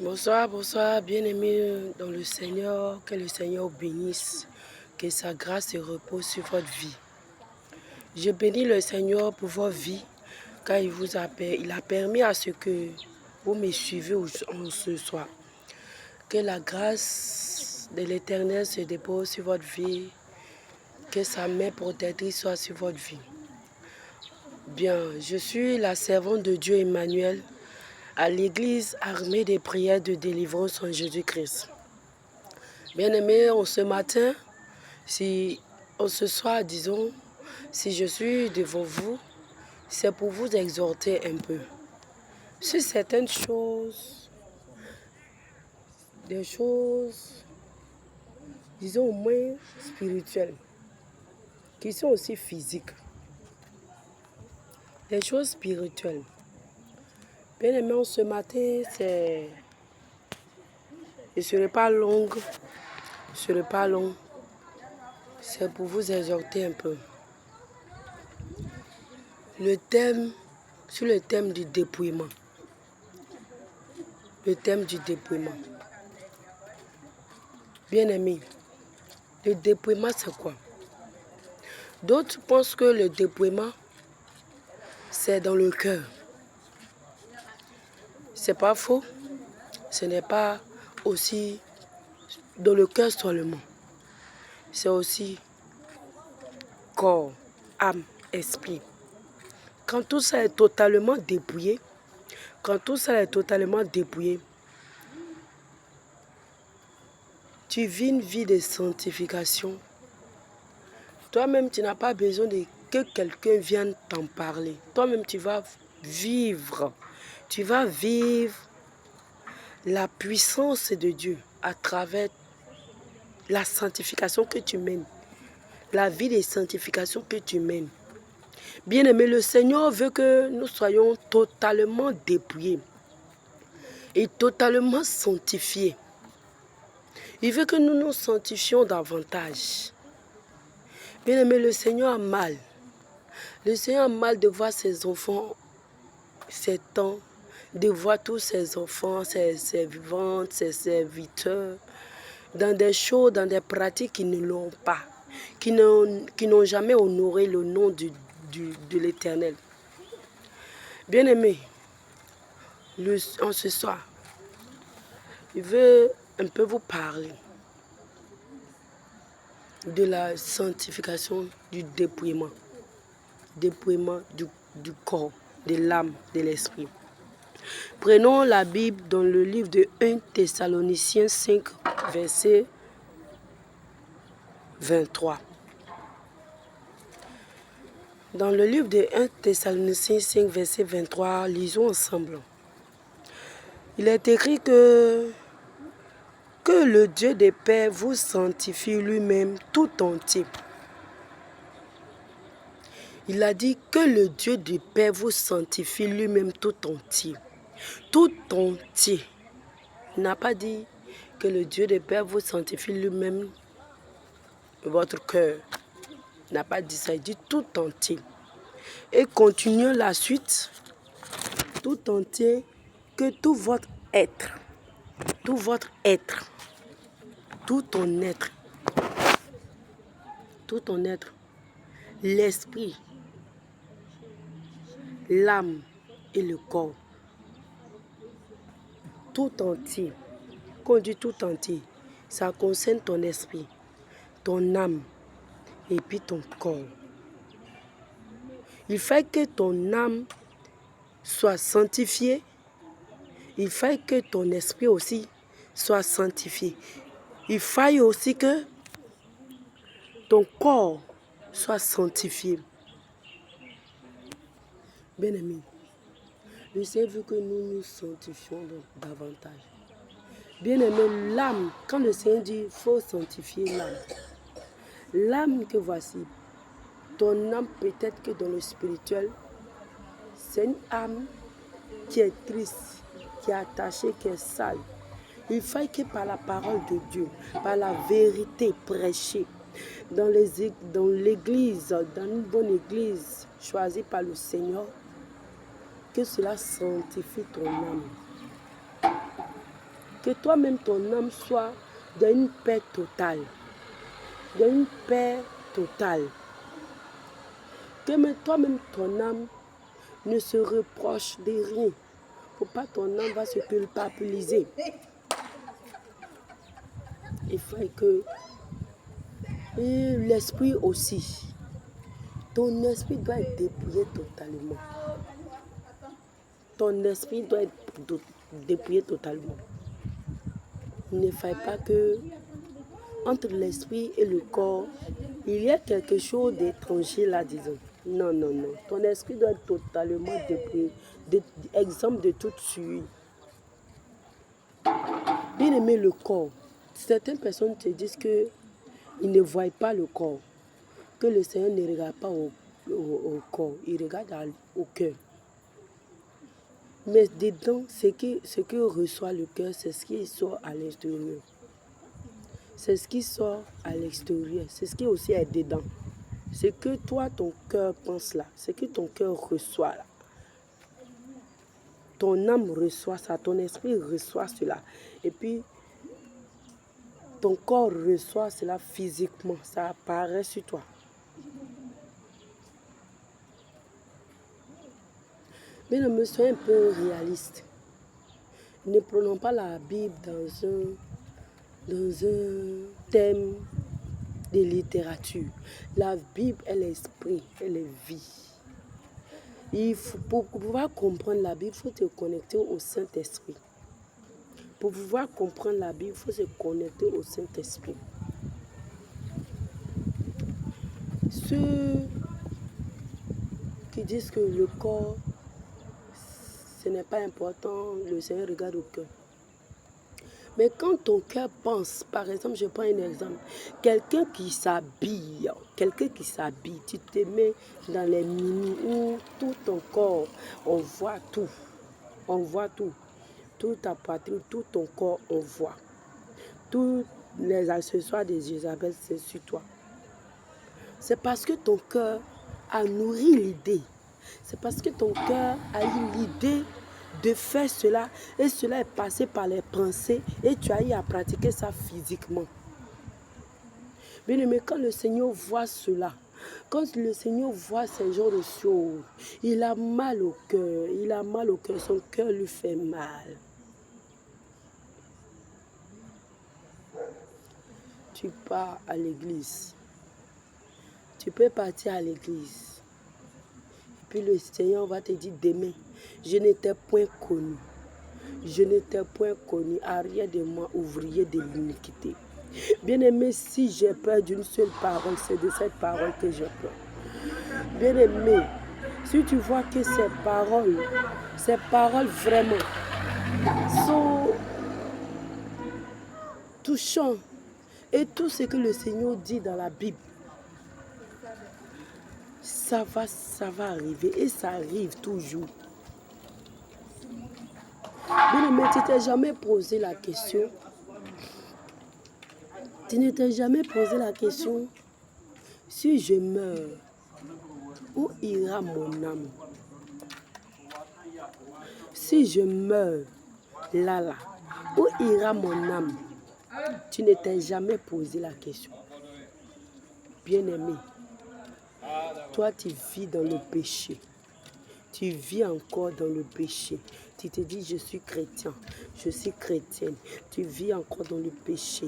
Bonsoir, bonsoir, bien-aimés dans le Seigneur, que le Seigneur bénisse, que sa grâce repose sur votre vie. Je bénis le Seigneur pour votre vie, car il a permis à ce que vous me suivez ce soir. Que la grâce de l'Éternel se dépose sur votre vie, que sa main protectrice soit sur votre vie. Bien, je suis la servante de Dieu Emmanuel, à l'église armée des prières de délivrance en Jésus-Christ. Bien-aimés, ce matin, ce soir, disons, si je suis devant vous, c'est pour vous exhorter un peu sur certaines choses, des choses, disons au moins spirituelles, qui sont aussi physiques. Les choses spirituelles. Bien-aimés, ce matin, je ne serai pas longue, c'est pour vous exhorter un peu. Sur le thème du dépouillement. Le thème du dépouillement. Bien-aimés, le dépouillement, c'est quoi? D'autres pensent que le dépouillement, c'est dans le cœur. C'est pas faux. Ce n'est pas aussi dans le cœur seulement. C'est aussi corps, âme, esprit. Quand tout ça est totalement dépouillé, tu vis une vie de sanctification. Toi-même, tu n'as pas besoin que quelqu'un vienne t'en parler. Toi-même, tu vas vivre. Tu vas vivre la puissance de Dieu à travers la sanctification que tu mènes. La vie de sanctification que tu mènes. Bien-aimé, le Seigneur veut que nous soyons totalement dépouillés et totalement sanctifiés. Il veut que nous nous sanctifions davantage. Bien-aimé, le Seigneur a mal. Le Seigneur a mal de voir ses enfants, ses temps, de voir tous ses enfants, ses servantes, ses serviteurs, dans des choses, dans des pratiques qui ne l'ont pas, qui n'ont jamais honoré le nom de l'Éternel. Bien-aimé, en ce soir, il veut un peu vous parler de la sanctification du dépouillement du corps, de l'âme, de l'esprit. Prenons la Bible dans le livre de 1 Thessaloniciens 5, verset 23. Dans le livre de 1 Thessaloniciens 5, verset 23, lisons ensemble. Il est écrit que le Dieu de paix vous sanctifie lui-même tout entier. Il a dit que le Dieu de paix vous sanctifie lui-même tout entier. Tout entier. Il n'a pas dit que le Dieu de paix vous sanctifie lui-même votre cœur. Il n'a pas dit ça, il dit tout entier. Et continuons la suite. Tout entier, que tout votre être, tout ton être, l'esprit, l'âme et le corps, tout entier. Quand on dit tout entier, ça concerne ton esprit, ton âme et puis ton corps. Il faut que ton âme soit sanctifiée. Il faut que ton esprit aussi soit sanctifié. Il faut aussi que ton corps soit sanctifié. Bien-aimé, le Seigneur veut que nous nous sanctifions davantage. Bien-aimé, l'âme, quand le Seigneur dit qu'il faut sanctifier l'âme, l'âme que voici, ton âme peut-être que dans le spirituel, c'est une âme qui est triste, qui est attachée, qui est sale. Il faut que par la parole de Dieu, par la vérité prêchée, dans l'église, dans une bonne église choisie par le Seigneur, que cela sanctifie ton âme. Que toi-même, ton âme soit dans une paix totale. Dans une paix totale. Que toi-même, ton âme ne se reproche de rien. Faut pas ton âme va se culpabiliser. Il faut que l'esprit aussi. Ton esprit doit être dépouillé totalement. Ton esprit doit être dépouillé totalement. Il ne faille pas que entre l'esprit et le corps, il y a quelque chose d'étranger là, disons. Non, non, non. Ton esprit doit être totalement dépouillé, exemple de toute suie. Bien aimer le corps. Certaines personnes te disent qu'ils ne voient pas le corps, que le Seigneur ne regarde pas au corps, il regarde au cœur. Mais dedans, ce que reçoit le cœur, c'est ce qui sort à l'extérieur. C'est ce qui sort à l'extérieur. C'est ce qui aussi est dedans. Ce que toi, ton cœur pense là, ce que ton cœur reçoit là. Ton âme reçoit ça, ton esprit reçoit cela. Et puis, ton corps reçoit cela physiquement. Ça apparaît sur toi. Mais ne soyez un peu réaliste. Ne prenons pas la Bible dans un thème de littérature. La Bible est l'esprit, elle est vie. Pour pouvoir comprendre la Bible, il faut te connecter au Saint-Esprit. Pour pouvoir comprendre la Bible, il faut se connecter au Saint-Esprit. Ceux qui disent que le corps, ce n'est pas important, le Seigneur regarde au cœur. Mais quand ton cœur pense, par exemple, je prends un exemple, quelqu'un qui s'habille, tu te mets dans les mini où tout ton corps, on voit tout, toute ta poitrine, tout ton corps, on voit. Tous les accessoires des Isabelle, c'est sur toi. C'est parce que ton cœur a nourri l'idée. C'est parce que ton cœur a eu l'idée de faire cela et cela est passé par les pensées et tu as eu à pratiquer ça physiquement. Bien aimé, quand le Seigneur voit cela, quand le Seigneur voit ce genre de choses, il a mal au cœur, son cœur lui fait mal. Tu pars à l'église, tu peux partir à l'église. Puis le Seigneur va te dire demain, je n'étais point connu. Je n'étais point connu, arrière de moi, ouvrier de l'iniquité. Bien-aimé, si j'ai peur d'une seule parole, c'est de cette parole que j'ai peur. Bien-aimé, si tu vois que ces paroles vraiment sont touchantes, et tout ce que le Seigneur dit dans la Bible, ça va arriver et ça arrive toujours. Bien-aimé, tu ne t'es jamais posé la question. Tu ne t'es jamais posé la question, si je meurs, où ira mon âme? Si je meurs, là, où ira mon âme? Tu ne t'es jamais posé la question. Bien-aimé, toi tu vis dans le péché. Tu vis encore dans le péché. Tu te dis, je suis chrétien, je suis chrétienne. Tu vis encore dans le péché.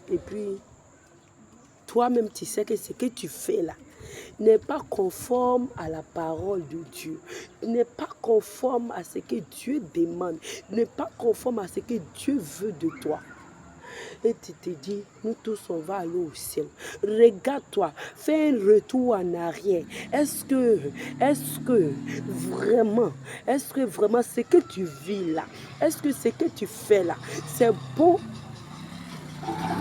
Et puis, toi-même, tu sais que ce que tu fais là n'est pas conforme à la parole de Dieu. N'est pas conforme à ce que Dieu demande. N'est pas conforme à ce que Dieu veut de toi. Et tu te dis, nous tous on va aller au ciel. Regarde-toi, fais un retour en arrière. Est-ce que vraiment ce que tu vis là, est-ce que ce que tu fais là, c'est bon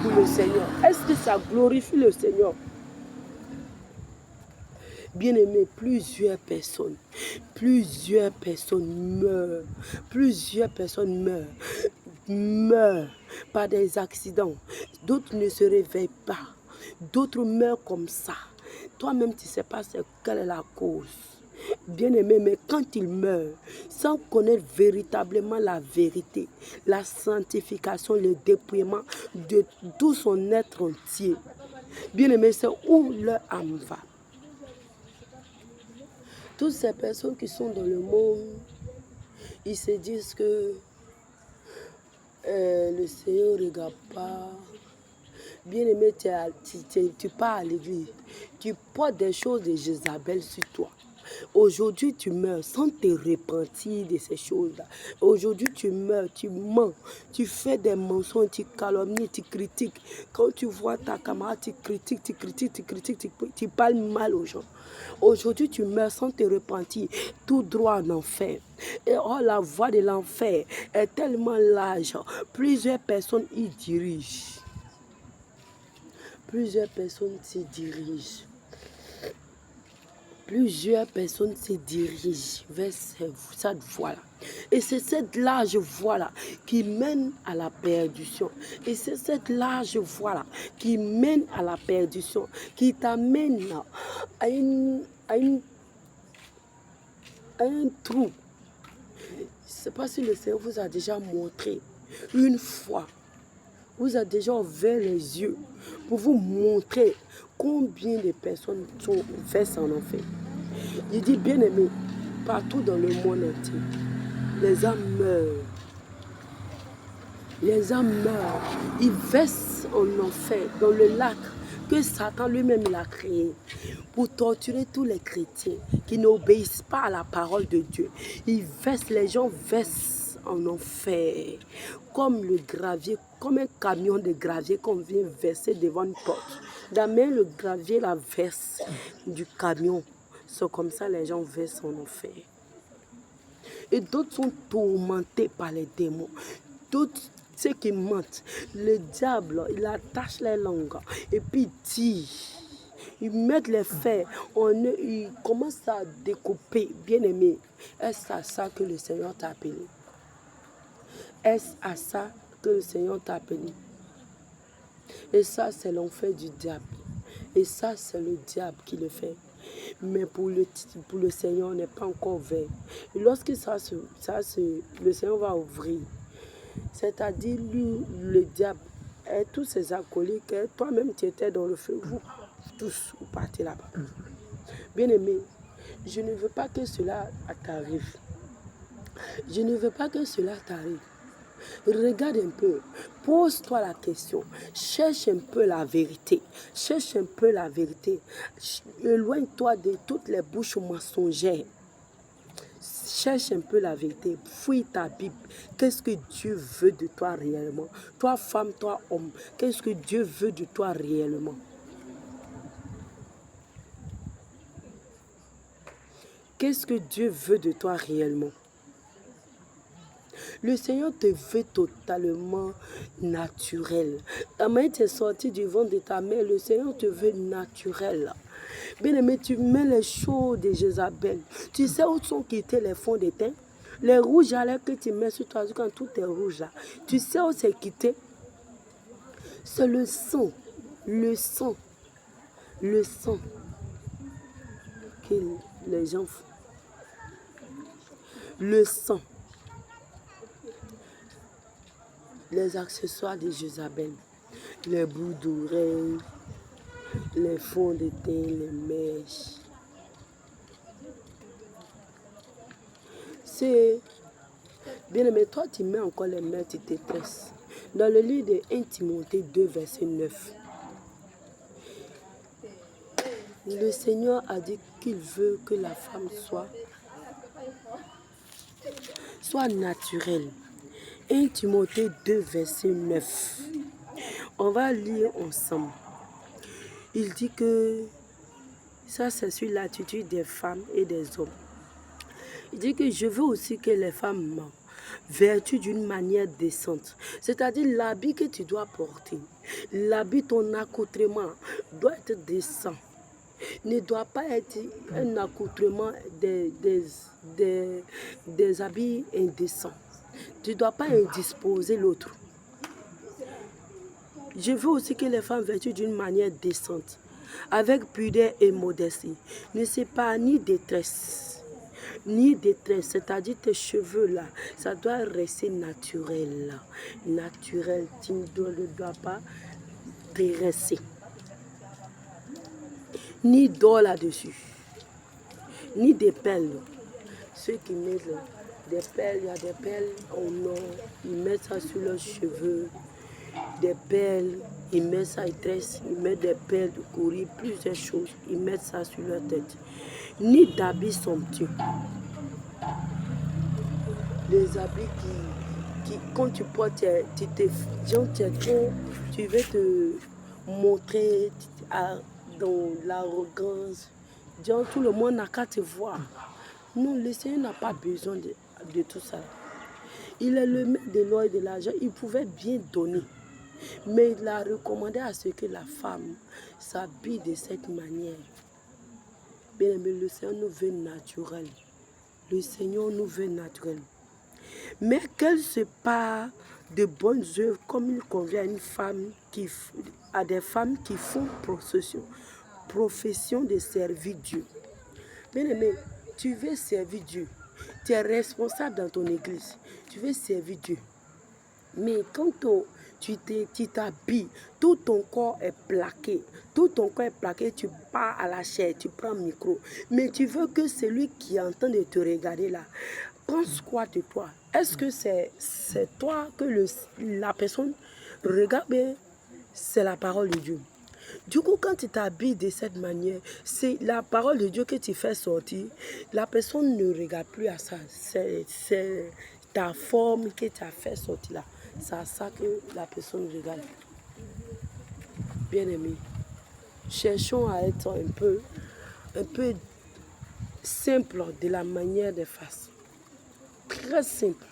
pour le Seigneur? Est-ce que ça glorifie le Seigneur? Bien-aimé, plusieurs personnes meurent. Plusieurs personnes meurent par des accidents. D'autres ne se réveillent pas. D'autres meurent comme ça. Toi-même, tu ne sais pas quelle est la cause. Bien-aimé, mais quand il meurt, sans connaître véritablement la vérité, la sanctification, le dépouillement de tout son être entier, bien-aimé, c'est où leur âme va. Toutes ces personnes qui sont dans le monde, ils se disent que le Seigneur ne regarde pas. Bien-aimé, tu pars à l'église, tu portes des choses de Jézabel sur toi. Aujourd'hui, tu meurs sans te repentir de ces choses-là. Aujourd'hui, tu meurs, tu mens, tu fais des mensonges, tu calomnies, tu critiques. Quand tu vois ta camarade, tu critiques, tu parles mal aux gens. Aujourd'hui, tu meurs sans te repentir, tout droit en enfer. Et oh, la voie de l'enfer est tellement large. Plusieurs personnes y dirigent. Plusieurs personnes se dirigent. Plusieurs personnes se dirigent vers cette voie-là. Et c'est cette large voie-là qui mène à la perdition. Et c'est cette large voie-là qui mène à la perdition, qui t'amène à un trou. Je ne sais pas si le Seigneur vous a déjà montré une fois. Vous a déjà ouvert les yeux pour vous montrer combien de personnes sont versées en enfer. Il dit, bien aimé, partout dans le monde entier, les âmes meurent. Les âmes meurent. Ils versent en enfer, dans le lac que Satan lui-même il a créé pour torturer tous les chrétiens qui n'obéissent pas à la parole de Dieu. Ils versent, les gens versent en enfer comme le gravier, comme un camion de gravier qu'on vient verser devant une porte. D'amener le gravier la verse du camion. C'est comme ça les gens versent en enfer. Et d'autres sont tourmentés par les démons. D'autres, ceux qui mentent, le diable, il attache les langues et puis il tire. Ils mettent les fers, ils commencent à découper. Bien-aimé, est-ce à ça que le Seigneur t'a appelé? Est-ce à ça que le Seigneur t'a appelé? Et ça, c'est l'enfer du diable. Et ça, c'est le diable qui le fait. Mais pour le Seigneur, on n'est pas encore ouvert. Et lorsque le Seigneur va ouvrir, c'est-à-dire lui, le diable, et tous ses acolytes, toi-même tu étais dans le feu, vous tous, vous partez là-bas. Bien-aimé, je ne veux pas que cela t'arrive. Je ne veux pas que cela t'arrive. Regarde un peu, pose-toi la question, cherche un peu la vérité, cherche un peu la vérité, éloigne-toi de toutes les bouches mensongères, cherche un peu la vérité, fouille ta Bible, qu'est-ce que Dieu veut de toi réellement, toi femme, toi homme, qu'est-ce que Dieu veut de toi réellement. Qu'est-ce que Dieu veut de toi réellement? Le Seigneur te veut totalement naturel. La main t'est sortie du ventre de ta mère, le Seigneur te veut naturel. Bien aimé, tu mets les choses de Jézabel. Tu sais où sont quittés les fonds de teint? Les rouges à lèvres que tu mets sur toi quand tout est rouge là. Tu sais où c'est quitté? C'est le sang. Le sang. Le sang que les gens font. Le sang. Les accessoires de Jézabel, les bouts d'oreilles, les fonds de teint, les mèches. C'est bien aimé, toi tu mets encore les mèches, tu te tresses. Dans le livre de 1 Timothée 2, verset 9, le Seigneur a dit qu'il veut que la femme soit naturelle. 1 Timothée 2, verset 9. On va lire ensemble. Il dit que ça, c'est sur l'attitude des femmes et des hommes. Il dit que je veux aussi que les femmes vertuent d'une manière décente. C'est-à-dire l'habit que tu dois porter, l'habit, ton accoutrement doit être décent. Ne doit pas être un accoutrement des habits indécents. Tu ne dois pas indisposer l'autre. Je veux aussi que les femmes vertuent d'une manière décente, avec pudeur et modestie. Ne sépare ni détresse, c'est-à-dire tes cheveux là, ça doit rester naturel. Naturel, tu ne dois pas dresser. Ni d'or là-dessus, ni des perles. Ceux qui mettent des perles, il y a des perles en or, ils mettent ça sur leurs cheveux. Des perles, ils mettent ça, ils tressent, ils mettent des perles de courir, plusieurs choses, ils mettent ça sur leur tête. Ni d'habits somptueux. Les habits qui quand tu portes, tu veux te montrer dans l'arrogance. Tout le monde n'a qu'à te voir. Non, le Seigneur n'a pas besoin de tout ça. Il est le maître de l'or et de l'argent, il pouvait bien donner. Mais il a recommandé à ce que la femme s'habille de cette manière. Bien aimé, le Seigneur nous veut naturel. Le Seigneur nous veut naturel. Mais qu'elle se part de bonnes œuvres comme il convient à des femmes qui font profession de servir Dieu. Bien aimé, tu veux servir Dieu. Tu es responsable dans ton église. Tu veux servir Dieu. Mais quand tu t'habilles, tout ton corps est plaqué. Tout ton corps est plaqué, tu pars à la chair, tu prends le micro. Mais tu veux que celui qui est en train de te regarder là, pense quoi de toi? Est-ce que c'est toi que la personne regarde? C'est la parole de Dieu. Du coup, quand tu t'habilles de cette manière, c'est la parole de Dieu que tu fais sortir. La personne ne regarde plus à ça. C'est ta forme que tu as fait sortir là. C'est à ça que la personne regarde. Bien aimé, cherchons à être un peu simple de la manière de faire. Très simple.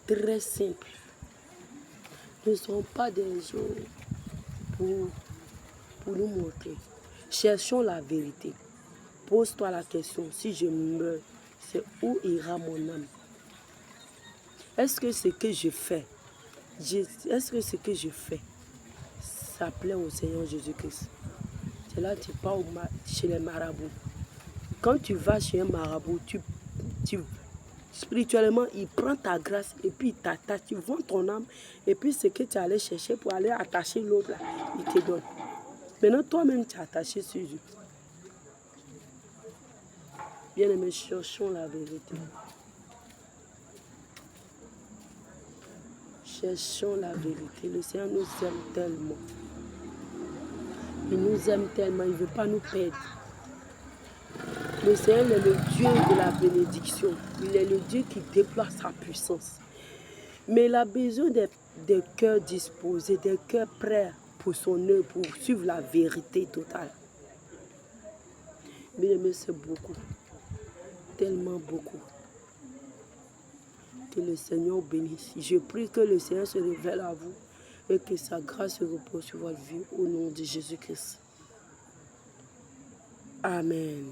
Très simple. Ne sont pas des gens pour nous montrer. Cherchons la vérité. Pose-toi la question, si je meurs, c'est où ira mon âme? Est-ce que ce que je fais, ça plaît au Seigneur Jésus-Christ? C'est là que tu pars chez les marabouts. Quand tu vas chez un marabout, spirituellement, il prend ta grâce et puis il t'attache, tu vends ton âme et puis ce que tu allais chercher pour aller attacher l'autre là, il te donne. Maintenant, toi-même, tu es attaché sur Dieu. Bien aimé, cherchons la vérité. Cherchons la vérité. Le Seigneur nous aime tellement. Il nous aime tellement, il ne veut pas nous perdre. Le Seigneur est le Dieu de la bénédiction. Il est le Dieu qui déploie sa puissance. Mais il a besoin des cœurs disposés, des cœurs prêts pour son œuvre, pour suivre la vérité totale. Bien aimé, c'est beaucoup. Tellement beaucoup. Que le Seigneur bénisse. Je prie que le Seigneur se révèle à vous et que sa grâce se repose sur votre vie au nom de Jésus-Christ. Amen.